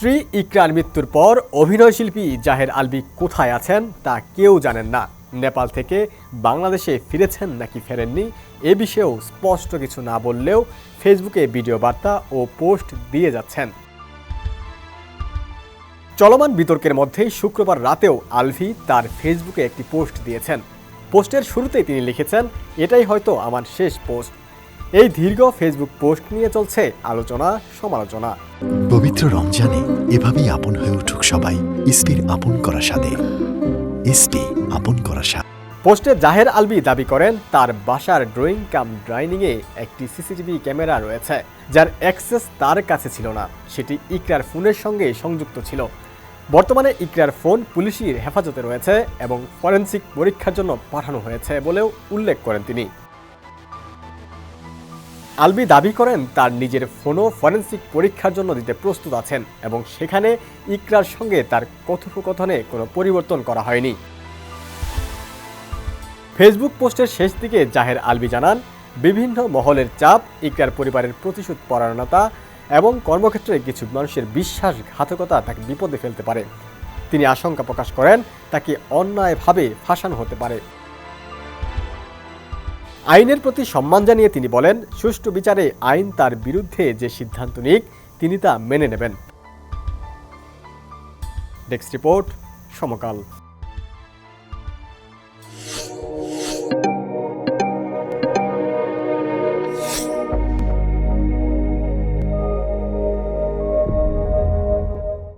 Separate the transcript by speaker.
Speaker 1: স্ত্রী ইকরার মৃত্যুর পর অভিনয়শিল্পী জাহের আলভী কোথায় আছেন তা কেউ জানেন না। নেপাল থেকে বাংলাদেশে ফিরেছেন নাকি ফেরেননি এ বিষয়েও স্পষ্ট কিছু না বললেও ফেসবুকে ভিডিও বার্তা ও পোস্ট দিয়ে যাচ্ছেন। চলমান বিতর্কের মধ্যেই শুক্রবার রাতেও আলভী তার ফেসবুকে একটি পোস্ট দিয়েছেন। পোস্টের শুরুতেই তিনি লিখেছেন, এটাই হয়তো আমার শেষ পোস্ট। এই দীর্ঘ ফেসবুক পোস্ট নিয়ে চলছে আলোচনা সমালোচনা।
Speaker 2: পবিত্র রমজানে এভাবেই আপন হয়ে উঠুক সবাই ইসপির আপন করা স্বাদে। ইসপি আপন করা স্বাদ।
Speaker 1: পোস্টে জাহের আলভী দাবি করেন তার বাসার ড্রয়িং কাম ডাইনিংয়ে একটি সিসিটিভি ক্যামেরা রয়েছে, যার অ্যাক্সেস তার কাছে ছিল না। সেটি ইকরার ফোনের সঙ্গে সংযুক্ত ছিল। বর্তমানে ইকরার ফোন পুলিশের হেফাজতে রয়েছে এবং ফরেনসিক পরীক্ষার জন্য পাঠানো হয়েছে বলেও উল্লেখ করেন তিনি। আলভী দাবি করেন তার নিজের ফোনও ফরেনসিক পরীক্ষার জন্য দিতে প্রস্তুত আছেন এবং সেখানে ইকরার সঙ্গে তার কথোপকথনে কোনো পরিবর্তন করা হয়নি। ফেসবুক পোস্টের শেষ দিকে জাহের আলভী জানান, বিভিন্ন মহলের চাপ, ইকরার পরিবারের প্রতিশোধ পরায়ণতা এবং কর্মক্ষেত্রে কিছু মানুষের বিশ্বাসঘাতকতা তাকে বিপদে ফেলতে পারে। তিনি আশঙ্কা প্রকাশ করেন তাকে অন্যায়ভাবে ফাঁসানো হতে পারে। আইনের প্রতি সম্মান জানিয়ে তিনি বলেন, সুষ্ঠু বিচারে আইন তার বিরুদ্ধে যে সিদ্ধান্ত নিক তিনি তা মেনে নেবেন। ডেস্ক রিপোর্ট, সমকাল।